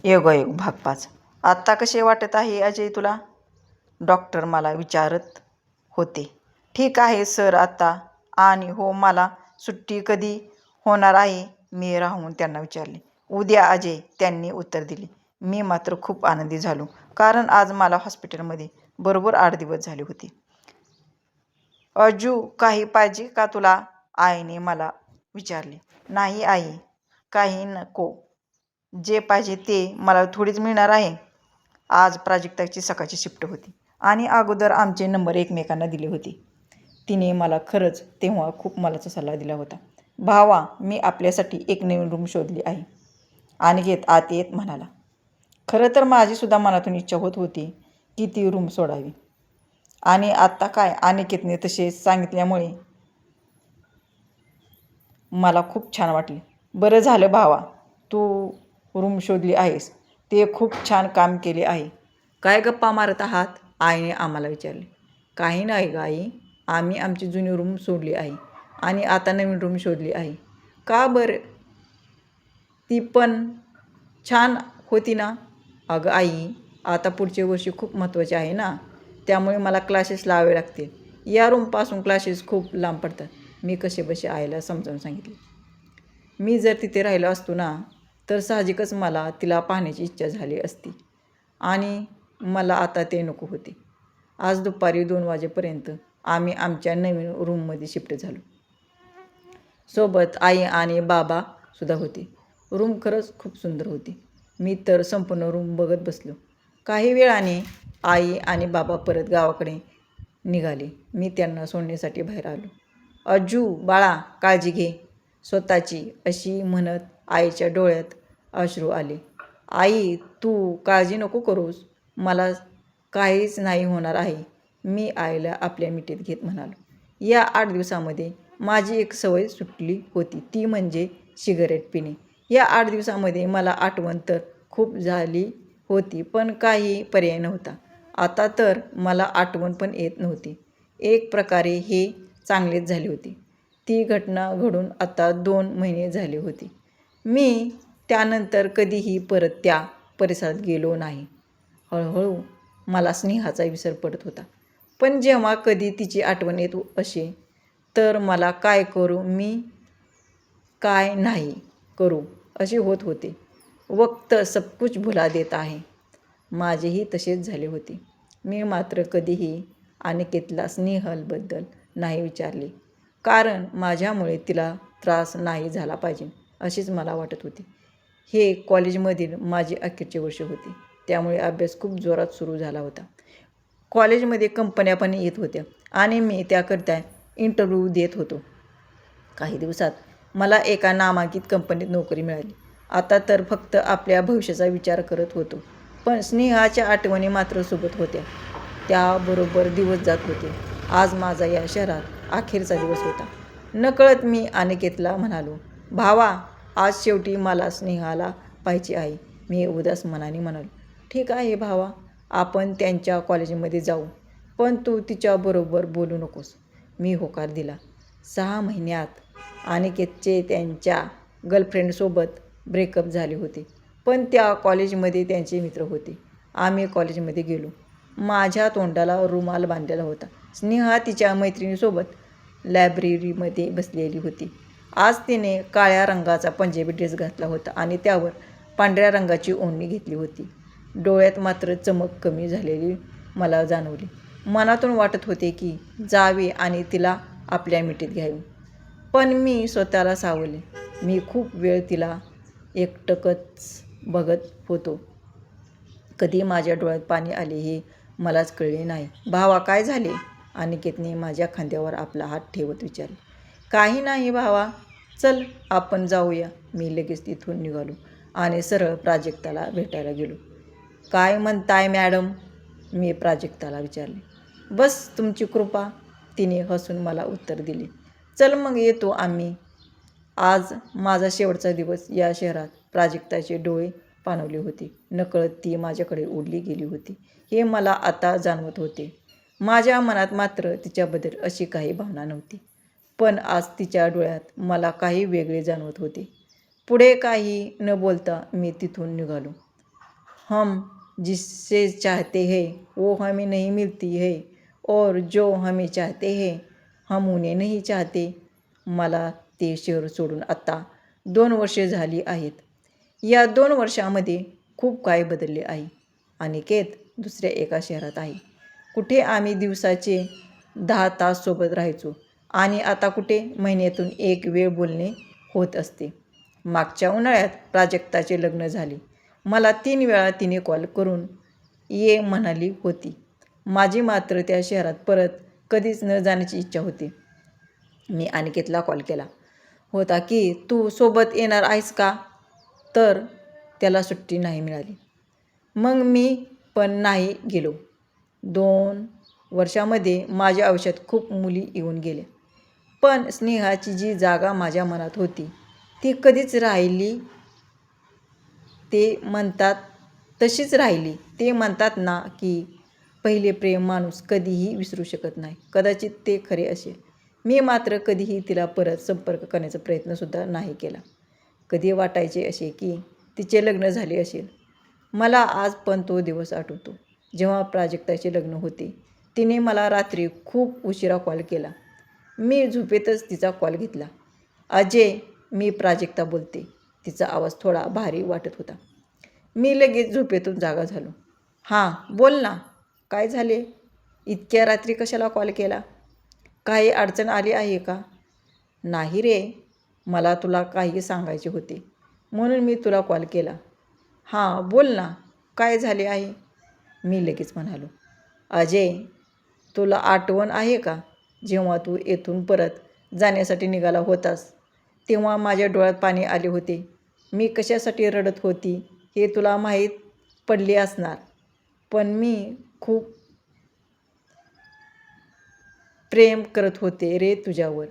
योगायोग भाग 5. आत्ता कसे वाटत आहे अजय तुला? डॉक्टर मला विचारत होते. ठीक आहे सर आता. आणि हो, मला सुट्टी कधी होणार आहे? मी राहून त्यांना विचारले. उद्या अजय, त्यांनी उत्तर दिले. मी मात्र खूप आनंदी झालो, कारण आज मला हॉस्पिटलमध्ये बरोबर 8 दिवस झाले होते. अजू, काही पाहिजे का तुला? आईने मला विचारले. नाही आई, काही नको. जे पाहिजे ते मला थोडीच मिळणार आहे. आज प्राजक्ताची सकाळची शिफ्ट होती आणि अगोदर आमचे नंबर एकमेकांना दिले होते. तिने मला खरंच तेव्हा खूप मोलाचा सल्ला दिला होता. भावा, मी आपल्यासाठी एक नवीन रूम शोधली आहे. अनिकेत आत येत म्हणाला. खरं तर माझीसुद्धा मनातून इच्छा होत होती की ती रूम सोडावी. आणि आत्ता काय, अनिकेतने तसे सांगितल्यामुळे मला खूप छान वाटले. बरं झालं भावा, तू रूम शोधली आहेस. ते खूप छान काम केले आहे. काय गप्पा मारत आहात? आईने आम्हाला विचारले. काही नाही ग आई, आम्ही आमची जुनी रूम सोडली आहे आणि आता नवीन रूम शोधली आहे. का बरं? ती पण छान होती ना? अगं आई, आता पुढचे वर्षी खूप महत्त्वाचे आहे ना, त्यामुळे मला क्लासेस लावावे लागतील. या रूमपासून क्लासेस खूप लांब पडतात. मी कसेबसे आईला समजावून सांगितले. मी जर तिथे राहिलो असतो ना, तर साहजिकच मला तिला पाहण्याची इच्छा झाली असती आणि मला आता ते नको होते. आज दुपारी 2 वाजेपर्यंत आम्ही आमच्या नवीन रूममध्ये शिफ्ट झालो. सोबत आई आणि बाबासुद्धा होते. रूम खरंच खूप सुंदर होती. मी तर संपूर्ण रूम बघत बसलो. काही वेळाने आई आणि बाबा परत गावाकडे निघाले. मी त्यांना सोडण्यासाठी बाहेर आलो. अज्जू बाळा, काळजी घे स्वतःची, अशी म्हणत आईच्या डोळ्यात अश्रू आले. आई, तू काळजी नको करूस, मला काहीच नाही होणार आहे, मी आईला आपल्या मिठीत घेत म्हणालो. या 8 दिवसामध्ये माझी एक सवय सुटली होती, ती म्हणजे सिगारेट पिणे. या 8 दिवसामध्ये मला आठवण तर खूप झाली होती, पण काही पर्याय नव्हता. आता तर मला आठवण पण येत नव्हती. एक प्रकारे हे चांगलेच झाले होते. ती घटना घडून आता 2 महिने झाले होते. मी त्यानंतर कधीही परत त्या परिसरात गेलो नाही. हळूहळू मला स्नेहाचा विसर पडत होता. पण जेव्हा कधी तिची आठवण येत असे, तर मला काय करू, मी काय नाही करू असे होत होते. वक्त सब कुछ भुला देता आहे. माझेही तसेच झाले होते. मी मात्र कधीही अनिकेतला स्नेहलबद्दल नाही विचारले, कारण माझ्यामुळे तिला त्रास नाही झाला पाहिजे असेच मला वाटत होते. हे कॉलेजमधील माझे अखेरचे वर्ष होते, त्यामुळे अभ्यास खूप जोरात सुरू झाला होता. कॉलेजमध्ये कंपन्या पण येत होत्या आणि मी त्याकरता इंटरव्ह्यू देत होतो. काही दिवसात मला एका नामांकित कंपनीत नोकरी मिळाली. आता तर फक्त आपल्या भविष्याचा विचार करत होतो, पण स्नेहाच्या आठवणी मात्र सोबत होत्या. त्याबरोबर दिवस जात होते. आज माझा या शहरात अखेरचा दिवस होता. नकळत मी अनिकेतला म्हणालो, भावा, आज शेवटी मला स्नेहाला पाहायची आहे. मी उदास मनाने म्हणालो. ठीक आहे भावा, आपण त्यांच्या कॉलेजमध्ये जाऊ, पण तू तिच्याबरोबर बोलू नकोस. मी होकार दिला. 6 महिन्यात अनिकेतचे त्यांच्या गर्लफ्रेंडसोबत ब्रेकअप झाले होते, पण त्या कॉलेजमध्ये त्यांचे मित्र होते. आम्ही कॉलेजमध्ये गेलो. माझ्या तोंडाला रुमाल बांधलेला होता. स्नेहा तिच्या मैत्रिणीसोबत लायब्ररीमध्ये बसलेली होती. आज तिने काळ्या रंगाचा पंजाबी ड्रेस घातला होता आणि त्यावर पांढऱ्या रंगाची ओढणी घेतली होती. डोळ्यात मात्र चमक कमी झालेली मला जाणवली. मनातून वाटत होते की जावे आणि तिला आपल्या मिठीत घ्यावे, पण मी स्वतःला सावरले. मी खूप वेळ तिला एकटकच बघत होतो. कधी माझ्या डोळ्यात पाणी आले हे मलाच कळले नाही. भावा, काय झाले? अनिकेतने माझ्या खांद्यावर आपला हात ठेवत विचारले. काही नाही भावा, चल आपण जाऊया. मी लगेच तिथून निघालो आणि सरळ प्राजक्ताला भेटायला गेलो. काय म्हणताय मॅडम? मी प्राजक्ताला विचारले. बस तुमची कृपा, तिने हसून मला उत्तर दिले. चल मग येतो आम्ही. आज माझा शेवटचा दिवस या शहरात. प्राजक्ताचे डोळे पाणवले होते. नकळत ती माझ्याकडे ओढली गेली होती हे मला आता जाणवत होते. माझ्या मनात मात्र तिच्याबद्दल अशी काही भावना नव्हती, पण आज तिच्या डोळ्यात मला काही वेगळे जाणवत होते. पुढे काही न बोलता मी तिथून निघालो. हम जिससे चाहते हैं वो हमें नहीं मिलती है और जो हमें चाहते हैं हम उन्हें नहीं चाहते. मला ते शहर सोडून आता 2 वर्षे झाली आहेत. या 2 वर्षामध्ये खूप काही बदलले आहे. अनिकेत दुसऱ्या एका शहरात आहे. कुठे आम्ही दिवसाचे 10 तास सोबत राहायचो आणि आता कुठे महिन्यातून एक वेळ बोलणे होत असते. मागच्या उन्हाळ्यात प्राजक्ताचे लग्न झाले. मला 3 वेळा तिने कॉल करून ये म्हणाली होती. माझी मात्र त्या शहरात परत कधीच न जाण्याची इच्छा होती. मी अनिकेतला कॉल केला होता की तू सोबत येणार आहेस का, तर त्याला सुट्टी नाही मिळाली. मग मी पण नाही गेलो. 2 वर्षामध्ये माझ्या आयुष्यात खूप मुली येऊन गेल्या, पण स्नेहाची जी जागा माझ्या मनात होती ती कधीच राहिली. ते म्हणतात तशीच राहिली. ते म्हणतात ना की पहिले प्रेम माणूस कधीही विसरू शकत नाही. कदाचित ते खरे असेल. मी मात्र कधीही तिला परत संपर्क करण्याचा प्रयत्नसुद्धा नाही केला. कधी वाटायचे असे की तिचे लग्न झाले असेल. मला आज पण तो दिवस आठवतो जेव्हा प्राजक्ताचे लग्न होते. तिने मला रात्री खूप उशिरा कॉल केला. मी झोपेतच तिचा कॉल घेतला. अजय, मी प्राजक्ता बोलते. तिचा आवाज थोडा भारी वाटत होता. मी लगेच झोपेतून जागा झालो. हां बोल ना, काय झाले? इतक्या रात्री कशाला कॉल केला? काही अडचण आली आहे का? नाही रे, मला तुला काही सांगायचे होते म्हणून मी तुला कॉल केला. हां बोल ना, काय झाले आहे? मी लगेच म्हणालो. अजय, तुला आठवण आहे का जेव्हा तू येथून परत जाण्यासाठी निघाला होतास तेव्हा माझ्या डोळ्यात पाणी आले होते. मी कशासाठी रडत होती हे तुला माहीत पडले असणार, पण मी खूप प्रेम करत होते रे तुझ्यावर.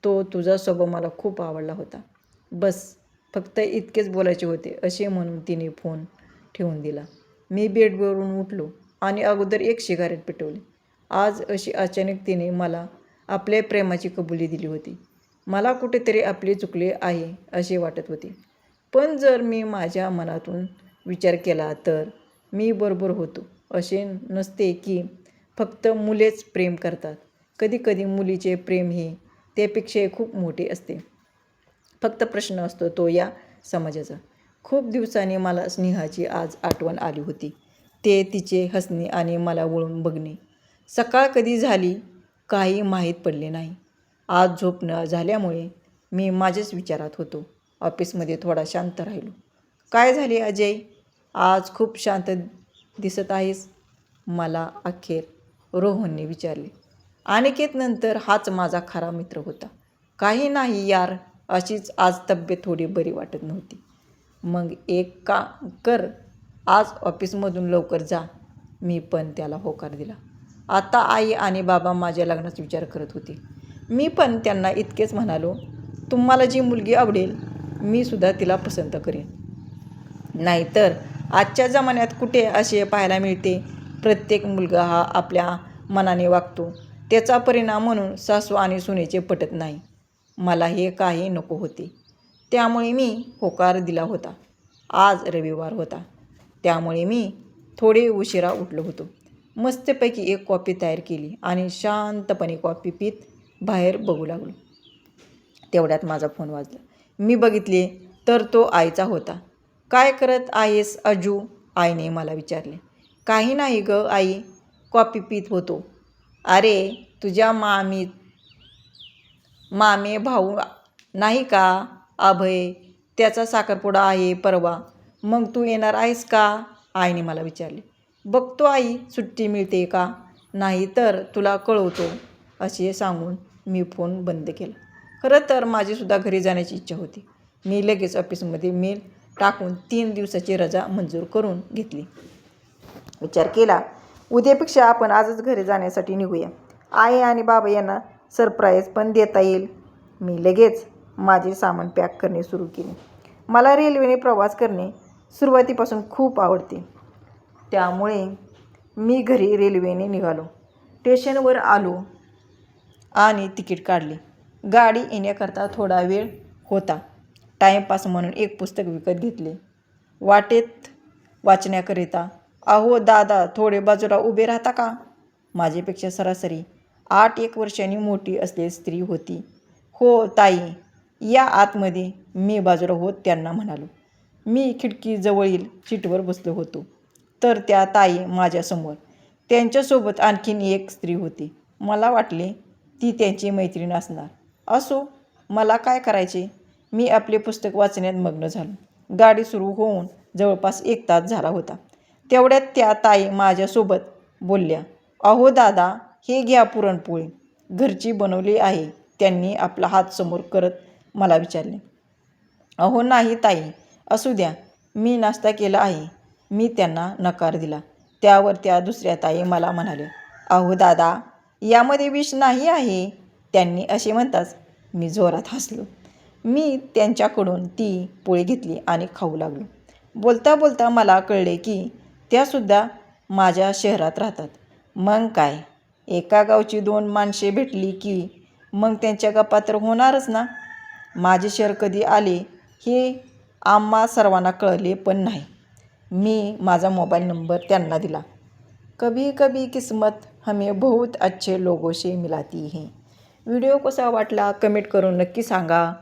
तो तुझा स्वभाव मला खूप आवडला होता. बस फक्त इतकेच बोलायचे होते असे म्हणून तिने फोन ठेवून दिला. मी बेडवरून उठलो आणि अगोदर एक सिगारेट पेटवली. आज अशी अचानक तिने मला आपल्या प्रेमाची कबुली दिली होती. मला कुठेतरी आपले चुकले आहे असे वाटत होते. पण जर मी माझ्या मनातून विचार केला तर मी बरोबर होतो. असे नसते की फक्त मुलेच प्रेम करतात. कधीकधी मुलीचे प्रेम हे त्यापेक्षा खूप मोठे असते. फक्त प्रश्न असतो तो या समाजाचा. खूप दिवसांनी मला स्नेहाची आज आठवण आली होती. ते तिचे हसणे आणि मला वळून बघणे. सकाळ कधी झाली काही माहीत पडले नाही. आज झोप न झाल्यामुळे मी माझ्याच विचारात होतो. ऑफिसमध्ये थोडा शांत राहिलो. काय झाले अजय, आज खूप शांत दिसत आहेस? मला अखेर रोहनने विचारले. अनिकेत नंतर हाच माझा खरा मित्र होता. काही नाही यार, अशीच आज तब्येत थोडी बरी वाटत नव्हती. मग एक काम कर, आज ऑफिसमधून लवकर जा. मी पण त्याला होकार दिला. आता आई आणि बाबा माझ्या लग्नाचा विचार करत होते. मी पण त्यांना इतकेच म्हणालो, तुम्हाला जी मुलगी आवडेल मी सुद्धा तिला पसंत करेन. नाहीतर आजच्या जमान्यात कुठे असे पाहायला मिळते. प्रत्येक मुलगा हा आपल्या मनाने वागतो. त्याचा परिणाम म्हणून सासू आणि सुनेचे पटत नाही. मला हे काही नको होते. त्यामुळे मी होकार दिला होता. आज रविवार होता त्यामुळे मी थोडे उशिरा उठलो होतो. मस्तपैकी एक कॉफी तयार केली आणि शांतपणे कॉफी पीत बाहेर बघू लागलो. तेवढ्यात माझा फोन वाजला. मी बघितले तर तो आईचा होता. काय करत आहेस अजू, आईने मला विचारले. काही नाही ग आई, कॉफी पीत होतो. अरे तुझ्या मामे भाऊ नाही का अभय, त्याचा साखरपुडा आहे परवा. मग तू येणार आहेस का, आईने मला विचारले. बघतो आई सुट्टी मिळते का, नाही तर तुला कळवतो असे सांगून मी फोन बंद केला. खरं तर माझीसुद्धा घरी जाण्याची इच्छा होती. मी लगेच ऑफिसमध्ये मेल टाकून 3 दिवसाची रजा मंजूर करून घेतली. विचार केला उद्यापेक्षा आपण आजच घरी जाण्यासाठी निघूया. आई आणि बाबा यांना सरप्राईज पण देता येईल. मी लगेच माझे सामान पॅक करणे सुरू केले. मला रेल्वेने प्रवास करणे सुरुवातीपासून खूप आवडते. त्यामुळे मी घरी रेल्वेने निघालो. स्टेशनवर आलो आणि तिकीट काढले. गाडी येण्याकरता थोडा वेळ होता. टाईमपास म्हणून एक पुस्तक विकत घेतले. वाटेत वाचण्याकरिता. अहो दादा, थोडे बाजूला उभे राहता का? माझ्यापेक्षा सरासरी 8-1 वर्षांनी मोठी असलेली स्त्री होती. हो ताई, या आतमध्ये. मी बाजूला होत त्यांना म्हणालो. मी खिडकीजवळील सीटवर बसलो होतो, तर त्या ताई माझ्यासमोर. त्यांच्यासोबत आणखीन एक स्त्री होती. मला वाटले ती त्यांची मैत्रीण असणार. असो, मला काय करायचे? मी आपले पुस्तक वाचण्यात मग्न झालो. गाडी सुरू होऊन जवळपास 1 तास झाला होता. तेवढ्यात त्या ताई माझ्यासोबत बोलल्या. अहो दादा, हे घ्या पुरणपोळी, घरची बनवली आहे. त्यांनी आपला हात समोर करत मला विचारले. अहो नाही ताई, असू द्या, मी नाश्ता केला आहे. मी त्यांना नकार दिला. त्यावर त्या दुसऱ्या ताई मला म्हणाल्या, अहो दादा, यामध्ये विष नाही आहे. त्यांनी असे म्हणताच मी जोरात हसलो. मी त्यांच्याकडून ती पोळी घेतली आणि खाऊ लागलो. बोलता बोलता मला कळले की त्यासुद्धा माझ्या शहरात राहतात. मग काय, एका गावची 2 माणसे भेटली की मग त्यांच्या गप्पा तर होणारच ना. माझे शहर कधी आले हे आम्हा सर्वांना कळले पण नाही. मी माझा मोबाईल नंबर त्यांना दिला. कभी कभी किस्मत हमें बहुत अच्छे लोगों से मिलाती है. व्हिडिओ कसा वाटला कमेंट करून नक्की सांगा.